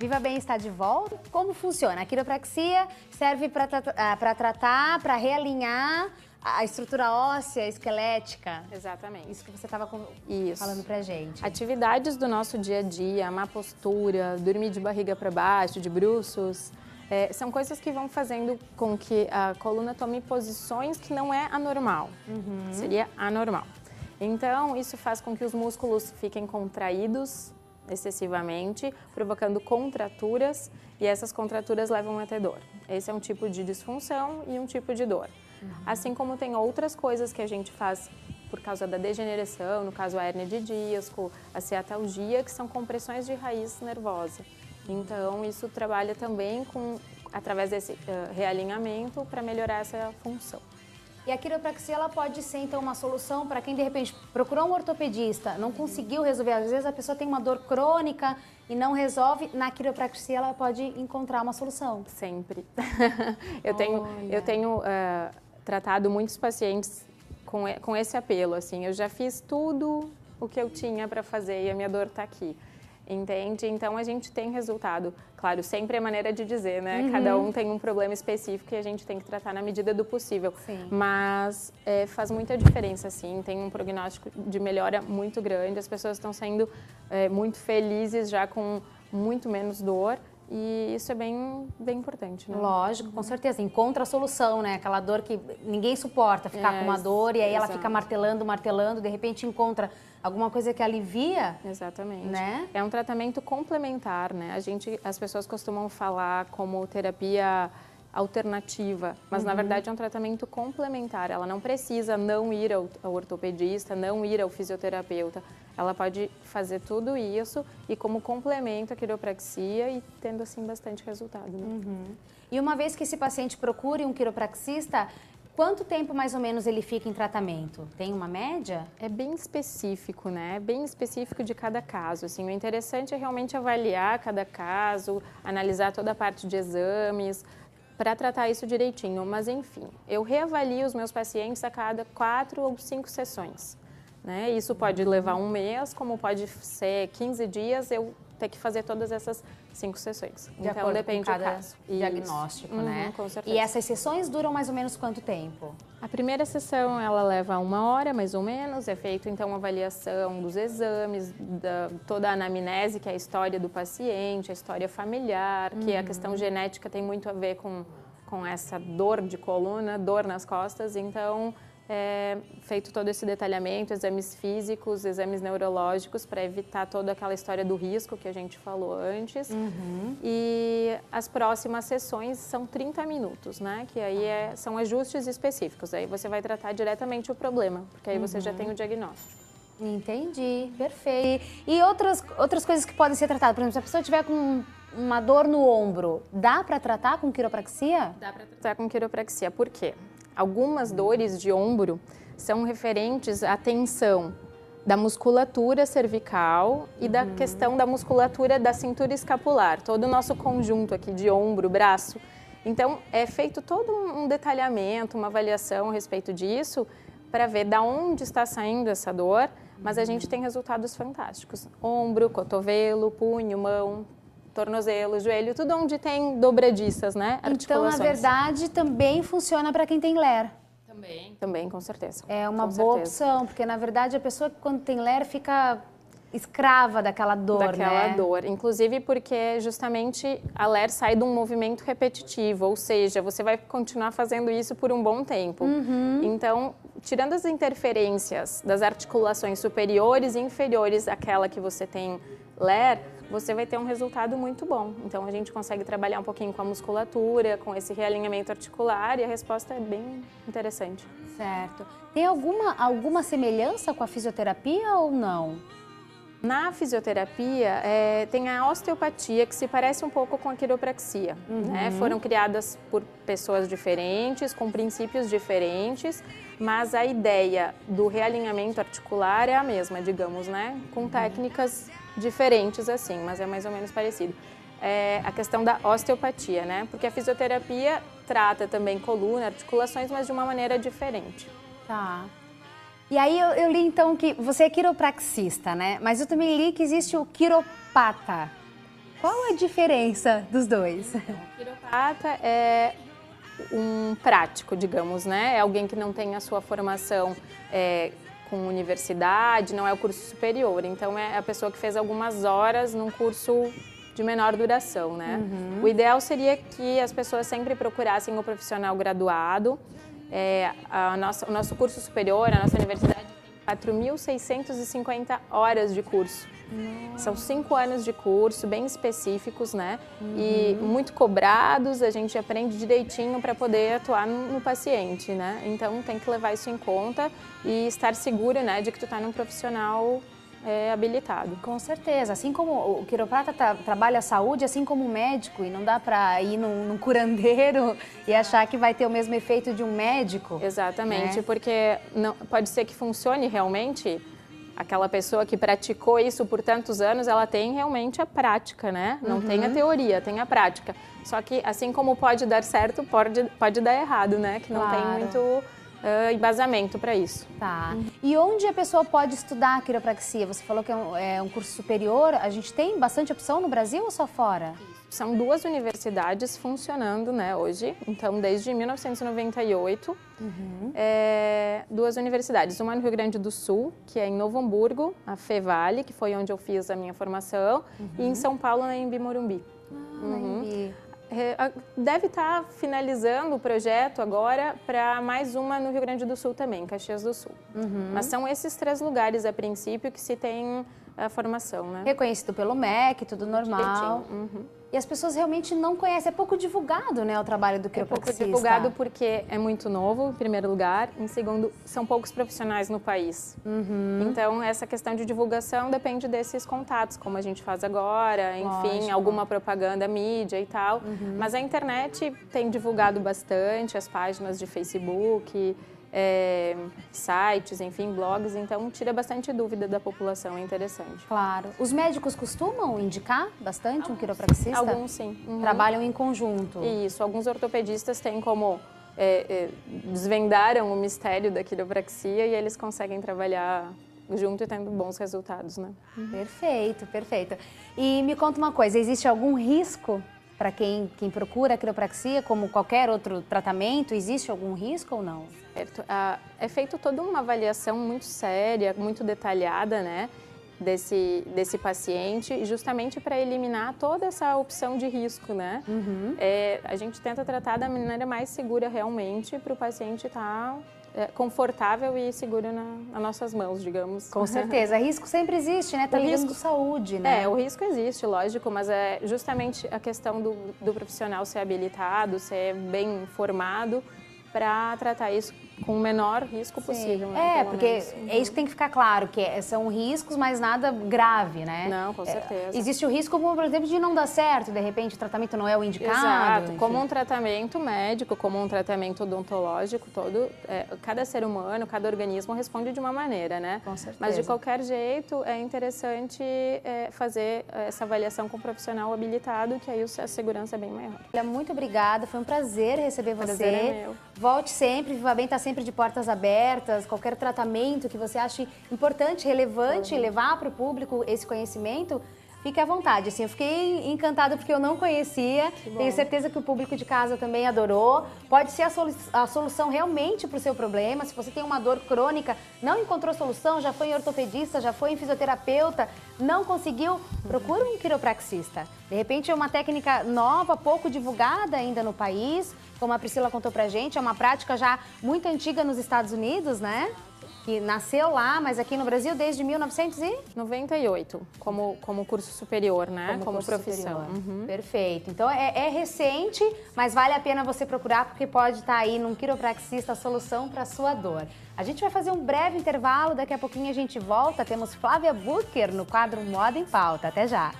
Viva Bem está de volta. Como funciona? A quiropraxia serve para tratar, para realinhar a estrutura óssea, esquelética. Exatamente. Isso que você estava falando pra gente. Atividades do nosso dia a dia, má postura, dormir de barriga para baixo, de bruços, são coisas que vão fazendo com que a coluna tome posições que não é anormal, seria anormal. Então, isso faz com que os músculos fiquem contraídos excessivamente, provocando contraturas, e essas contraturas levam a ter dor. Esse é um tipo de disfunção e um tipo de dor. Assim como tem outras coisas que a gente faz por causa da degeneração, no caso a hérnia de disco, a ciatalgia, que são compressões de raiz nervosa. Então, isso trabalha também através desse realinhamento para melhorar essa função. E a quiropraxia, ela pode ser, então, uma solução para quem, de repente, procurou um ortopedista, não conseguiu resolver. Às vezes, a pessoa tem uma dor crônica e não resolve. Na quiropraxia, ela pode encontrar uma solução. Sempre. Eu tenho tratado muitos pacientes com esse apelo, assim. Eu já fiz tudo o que eu tinha para fazer e a minha dor está aqui. Entende? Então, a gente tem resultado. Claro, sempre é maneira de dizer, né? Cada um tem um problema específico e a gente tem que tratar na medida do possível. Sim. Mas faz muita diferença, sim. Tem um prognóstico de melhora muito grande. As pessoas estão saindo muito felizes já com muito menos dor. E isso é bem importante, né? Lógico, com certeza. Encontra a solução, né? Aquela dor que ninguém suporta, ficar com uma dor e aí ela fica martelando, de repente encontra alguma coisa que alivia. Exatamente. Né? É um tratamento complementar, né? As pessoas costumam falar como terapia alternativa, mas na verdade é um tratamento complementar. Ela não precisa não ir ao ortopedista, não ir ao fisioterapeuta. Ela pode fazer tudo isso e como complemento a quiropraxia e tendo assim bastante resultado. Né? E uma vez que esse paciente procure um quiropraxista, quanto tempo mais ou menos ele fica em tratamento? Tem uma média? É bem específico, né? É bem específico de cada caso. Assim, o interessante é realmente avaliar cada caso, analisar toda a parte de exames, para tratar isso direitinho. Mas, enfim, eu reavalio os meus pacientes a cada 4 ou 5 sessões. Né? Isso pode levar um mês, como pode ser 15 dias, eu ter que fazer todas essas 5 sessões. Então, depende do caso. Diagnóstico, né? Com certeza. E essas sessões duram mais ou menos quanto tempo? A primeira sessão, ela leva 1 hora, mais ou menos. É feito, então, uma avaliação dos exames, toda a anamnese, que é a história do paciente, a história familiar, que a questão genética tem muito a ver com essa dor de coluna, dor nas costas. Então, é feito todo esse detalhamento, exames físicos, exames neurológicos, para evitar toda aquela história do risco que a gente falou antes. E as próximas sessões são 30 minutos, né? Que aí são ajustes específicos. Aí você vai tratar diretamente o problema, porque aí você já tem o diagnóstico. Entendi, perfeito. E outras coisas que podem ser tratadas? Por exemplo, se a pessoa tiver com uma dor no ombro, dá para tratar com quiropraxia? Dá para tratar com quiropraxia. Por quê? Algumas dores de ombro são referentes à tensão da musculatura cervical e da questão da musculatura da cintura escapular, todo o nosso conjunto aqui de ombro, braço. Então, é feito todo um detalhamento, uma avaliação a respeito disso, para ver de onde está saindo essa dor, mas a gente tem resultados fantásticos. Ombro, cotovelo, punho, mão, tornozelo, joelho, tudo onde tem dobradiças, né? Então, na verdade, também funciona para quem tem LER. Também, com certeza. É uma boa opção, porque na verdade a pessoa quando tem LER fica escrava daquela dor, né? Dor, inclusive porque justamente a LER sai de um movimento repetitivo, ou seja, você vai continuar fazendo isso por um bom tempo. Então, tirando as interferências das articulações superiores e inferiores àquela que você tem LER, você vai ter um resultado muito bom. Então, a gente consegue trabalhar um pouquinho com a musculatura, com esse realinhamento articular e a resposta é bem interessante. Certo. Tem alguma semelhança com a fisioterapia ou não? Na fisioterapia, tem a osteopatia, que se parece um pouco com a quiropraxia. Né? Foram criadas por pessoas diferentes, com princípios diferentes, mas a ideia do realinhamento articular é a mesma, digamos, né? Com técnicas diferentes assim, mas é mais ou menos parecido. É a questão da osteopatia, né? Porque a fisioterapia trata também coluna, articulações, mas de uma maneira diferente. Tá. E aí eu li então que você é quiropraxista, né? Mas eu também li que existe o quiropata. Qual a diferença dos dois? O quiropata é um prático, digamos, né? É alguém que não tem a sua formação com universidade, não é o curso superior. Então, é a pessoa que fez algumas horas num curso de menor duração, né? O ideal seria que as pessoas sempre procurassem o profissional graduado. O nosso curso superior, a nossa universidade, tem 4.650 horas de curso. Nossa. São 5 anos de curso, bem específicos, né? E muito cobrados, a gente aprende direitinho para poder atuar no paciente, né? Então tem que levar isso em conta e estar seguro, né, de que tu está num profissional habilitado. Com certeza, assim como o quiroprata trabalha a saúde, assim como o médico, e não dá para ir num curandeiro e achar que vai ter o mesmo efeito de um médico. Exatamente, né? Porque não, pode ser que funcione realmente. Aquela pessoa que praticou isso por tantos anos, ela tem realmente a prática, né? Não tem a teoria, tem a prática. Só que assim como pode dar certo, pode dar errado, né? Que não tem muito embasamento para isso. Tá. E onde a pessoa pode estudar a quiropraxia? Você falou que é um curso superior. A gente tem bastante opção no Brasil ou só fora? São 2 universidades funcionando, né, hoje. Então, desde 1998, 2 universidades. Uma no Rio Grande do Sul, que é em Novo Hamburgo, a FEVALE, que foi onde eu fiz a minha formação, e em São Paulo, na Embi Morumbi. Deve estar finalizando o projeto agora para mais uma no Rio Grande do Sul também, Caxias do Sul. Mas são esses 3 lugares, a princípio, que se tem a formação, né? Reconhecido pelo MEC, tudo normal. E as pessoas realmente não conhecem, é pouco divulgado, né, o trabalho do quiropraxista. É pouco divulgado porque é muito novo, em primeiro lugar. Em segundo, são poucos profissionais no país. Então, essa questão de divulgação depende desses contatos, como a gente faz agora, enfim, alguma propaganda, mídia e tal. Mas a internet tem divulgado bastante, as páginas de Facebook, sites, enfim, blogs, então tira bastante dúvida da população, é interessante. Claro. Os médicos costumam indicar bastante um quiropraxista? Alguns sim. Trabalham em conjunto? Isso, alguns ortopedistas têm como desvendaram o mistério da quiropraxia e eles conseguem trabalhar junto e tendo bons resultados, né? Perfeito, perfeito. E me conta uma coisa, existe algum risco para quem procura a quiropraxia, como qualquer outro tratamento? Existe algum risco ou não? Certo. É feita toda uma avaliação muito séria, muito detalhada, né, desse paciente, justamente para eliminar toda essa opção de risco, né? A gente tenta tratar da maneira mais segura realmente para o paciente estar confortável e seguro nas nossas mãos, digamos. Com certeza. Risco sempre existe, né? Tá ligado com saúde, né? O risco existe, lógico, mas é justamente a questão do profissional ser habilitado, ser bem informado para tratar isso com o menor risco possível. Né, porque é isso que tem que ficar claro, que são riscos, mas nada grave, né? Não, com certeza. Existe o risco, como, por exemplo, de não dar certo, de repente o tratamento não é o indicado. Exato, enfim. Como um tratamento médico, como um tratamento odontológico, cada ser humano, cada organismo responde de uma maneira, né? Com certeza. Mas de qualquer jeito é interessante fazer essa avaliação com um profissional habilitado, que aí a segurança é bem maior. Muito obrigada, foi um prazer receber você. Prazer é meu. Volte sempre, Viva Bem está sempre de portas abertas, qualquer tratamento que você ache importante, relevante, levar para o público esse conhecimento, fique à vontade. Assim, eu fiquei encantada porque eu não conhecia, tenho certeza que o público de casa também adorou. Pode ser a solução realmente para o seu problema. Se você tem uma dor crônica, não encontrou solução, já foi em ortopedista, já foi em fisioterapeuta, não conseguiu, procura um quiropraxista. De repente é uma técnica nova, pouco divulgada ainda no país, como a Priscila contou pra gente, é uma prática já muito antiga nos Estados Unidos, né? Que nasceu lá, mas aqui no Brasil desde 1998, como curso superior, né? Como profissão. Perfeito. Então é recente, mas vale a pena você procurar porque pode estar aí num quiropraxista a solução para sua dor. A gente vai fazer um breve intervalo, daqui a pouquinho a gente volta. Temos Flávia Booker no quadro Moda em Pauta. Até já!